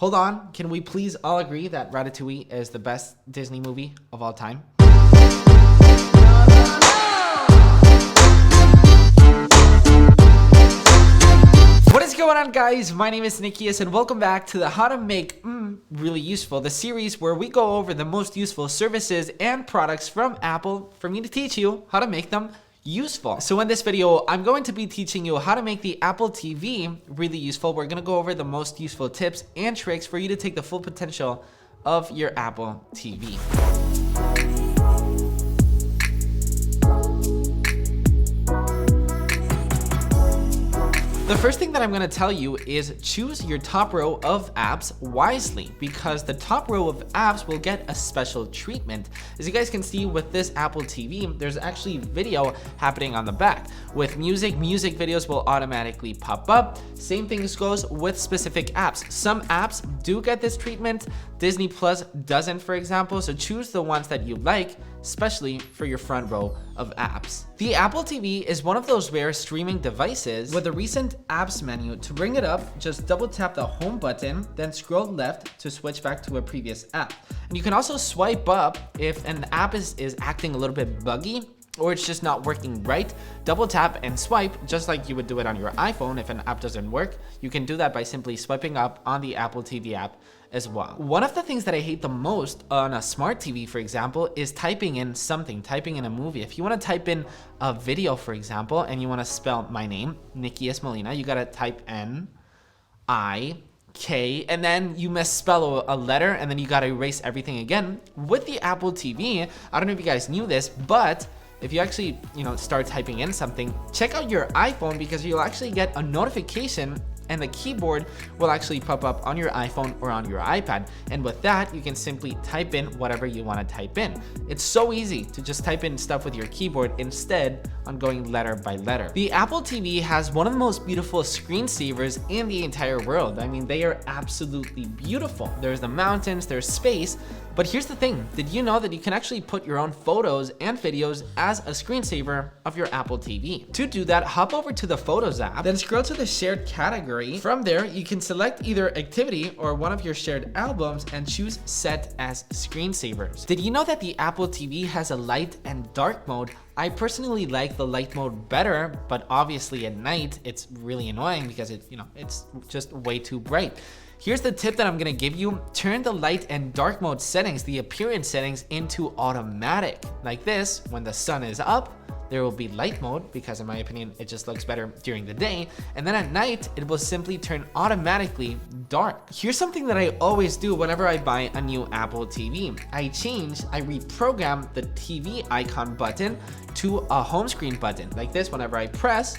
Hold on, can we please all agree that Ratatouille is the best Disney movie of all time? What is going on, guys? My name is Nikias and welcome back to the How to Make Really Useful, the series where we go over the most useful services and products from Apple for me to teach you how to make them useful. So in this video, I'm going to be teaching you how to make the Apple TV really useful. We're going to go over the most useful tips and tricks for you to take the full potential of your Apple TV. The first thing that I'm going to tell you is choose your top row of apps wisely, because the top row of apps will get a special treatment. As you guys can see with this Apple TV, there's actually video happening on the back. With music videos will automatically pop up. Same things goes with specific apps. Some apps do get this treatment. Disney Plus doesn't, for example, so choose the ones that you like, especially for your front row of apps. The Apple TV is one of those rare streaming devices. With the recent apps menu, to bring it up, just double tap the home button, then scroll left to switch back to a previous app. And you can also swipe up if an app is acting a little bit buggy or it's just not working right. Double tap and swipe just like you would do it on your iPhone. If an app doesn't work, you can do that by simply swiping up on the Apple TV app as well. One of the things that I hate the most on a smart TV, for example, is typing in something, typing in a movie. If you want to type in a video, for example, and you want to spell my name, Nikias Molina, you got to type N-I-K, and then you misspell a letter, and then you got to erase everything again. With the Apple TV, I don't know if you guys knew this, but if you actually, start typing in something, check out your iPhone, because you'll actually get a notification and the keyboard will actually pop up on your iPhone or on your iPad. And with that, you can simply type in whatever you want to type in. It's so easy to just type in stuff with your keyboard instead on going letter by letter. The Apple TV has one of the most beautiful screensavers in the entire world. I mean, they are absolutely beautiful. There's the mountains, there's space, but here's the thing. Did you know that you can actually put your own photos and videos as a screensaver of your Apple TV? To do that, hop over to the Photos app, then scroll to the shared category. From there, you can select either activity or one of your shared albums and choose set as screensavers. Did you know that the Apple TV has a light and dark mode? I personally like the light mode better, but obviously at night, it's really annoying because it's just way too bright. Here's the tip that I'm gonna give you. Turn the light and dark mode settings, the appearance settings, into automatic. Like this, when the sun is up, there will be light mode, because in my opinion, it just looks better during the day. And then at night, it will simply turn automatically dark. Here's something that I always do whenever I buy a new Apple TV. I reprogram the TV icon button to a home screen button. Like this, whenever I press,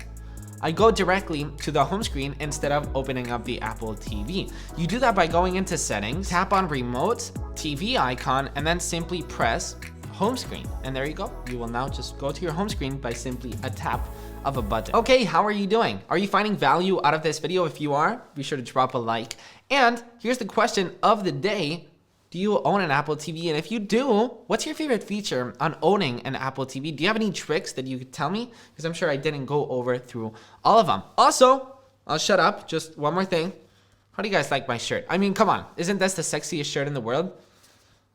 I go directly to the home screen instead of opening up the Apple TV. You do that by going into settings, tap on remote, TV icon, and then simply press home screen. And there you go. You will now just go to your home screen by simply a tap of a button. Okay, how are you doing? Are you finding value out of this video? If you are, be sure to drop a like. And here's the question of the day. Do you own an Apple TV? And if you do, what's your favorite feature on owning an Apple TV? Do you have any tricks that you could tell me? Because I'm sure I didn't go over through all of them. Also, I'll shut up. Just one more thing. How do you guys like my shirt? I mean, come on. Isn't this the sexiest shirt in the world?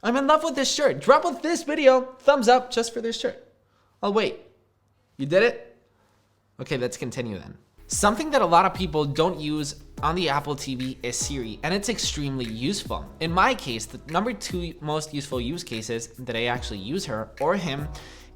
I'm in love with this shirt. Drop with this video. Thumbs up just for this shirt. I'll wait. You did it? Okay, let's continue then. Something that a lot of people don't use on the Apple TV is Siri, and it's extremely useful. In my case, the number 2 most useful use cases that I actually use her or him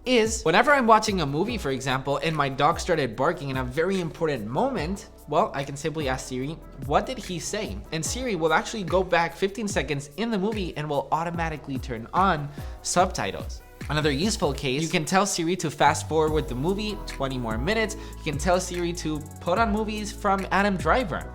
is whenever I'm watching a movie, for example, and my dog started barking in a very important moment, well, I can simply ask Siri, what did he say? And Siri will actually go back 15 seconds in the movie and will automatically turn on subtitles. Another useful case, you can tell Siri to fast forward the movie 20 more minutes. You can tell Siri to put on movies from Adam Driver.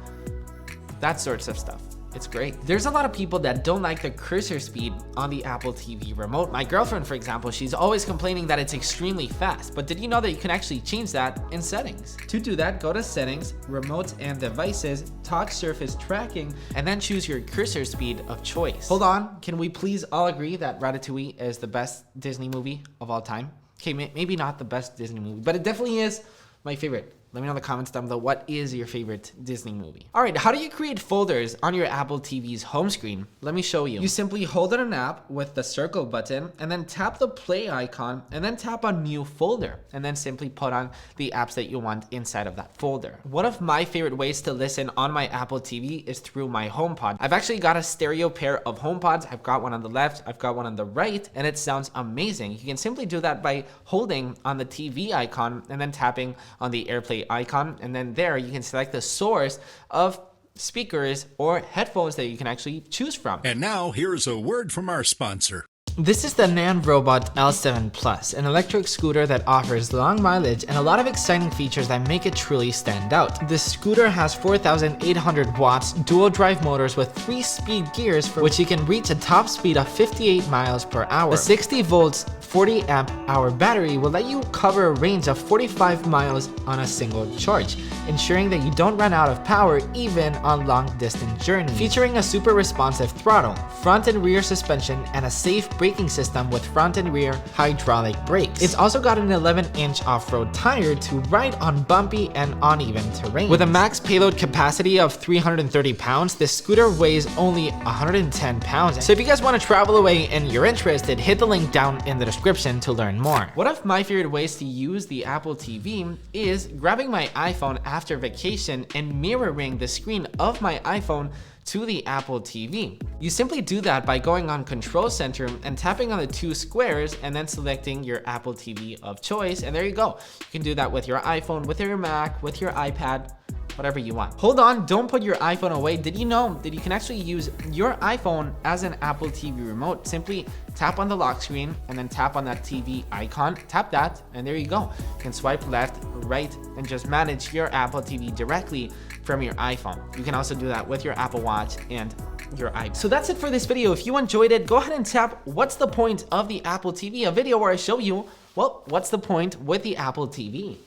That sorts of stuff. It's great. There's a lot of people that don't like the cursor speed on the Apple TV remote. My girlfriend, for example, she's always complaining that it's extremely fast. But did you know that you can actually change that in settings? To do that, go to settings, remote and devices, touch surface tracking, and then choose your cursor speed of choice. Hold on, can we please all agree that Ratatouille is the best Disney movie of all time? Okay, maybe not the best Disney movie, but it definitely is my favorite Let me know in the comments down below, what is your favorite Disney movie? All right, how do you create folders on your Apple TV's home screen? Let me show you. You simply hold on an app with the circle button and then tap the play icon and then tap on new folder and then simply put on the apps that you want inside of that folder. One of my favorite ways to listen on my Apple TV is through my HomePod. I've actually got a stereo pair of HomePods. I've got one on the left, I've got one on the right, and it sounds amazing. You can simply do that by holding on the TV icon and then tapping on the AirPlay icon, and then there you can select the source of speakers or headphones that you can actually choose from. And now here's a word from our sponsor. This is the Nan Robot L7 Plus, an electric scooter that offers long mileage and a lot of exciting features that make it truly stand out. This scooter has 4,800 watts, dual drive motors with 3-speed gears for which you can reach a top speed of 58 miles per hour. The 60 volts 40 amp hour battery will let you cover a range of 45 miles on a single charge, ensuring that you don't run out of power even on long distance journeys. Featuring a super responsive throttle, front and rear suspension, and a safe braking system with front and rear hydraulic brakes. It's also got an 11-inch off-road tire to ride on bumpy and uneven terrain. With a max payload capacity of 330 pounds, this scooter weighs only 110 pounds. So if you guys want to travel away and you're interested, hit the link down in the description to learn more. One of my favorite ways to use the Apple TV is grabbing my iPhone after vacation and mirroring the screen of my iPhone to the Apple TV. You simply do that by going on Control Center and tapping on the 2 squares and then selecting your Apple TV of choice, and there you go. You can do that with your iPhone, with your Mac, with your iPad, whatever you want. Hold on, don't put your iPhone away. Did you know that you can actually use your iPhone as an Apple TV remote? Simply tap on the lock screen and then tap on that TV icon, tap that, and there you go. You can swipe left, right, and just manage your Apple TV directly from your iPhone. You can also do that with your Apple Watch and your iPad. So that's it for this video. If you enjoyed it, go ahead and tap what's the point of the Apple TV, a video where I show you, well, what's the point with the Apple TV.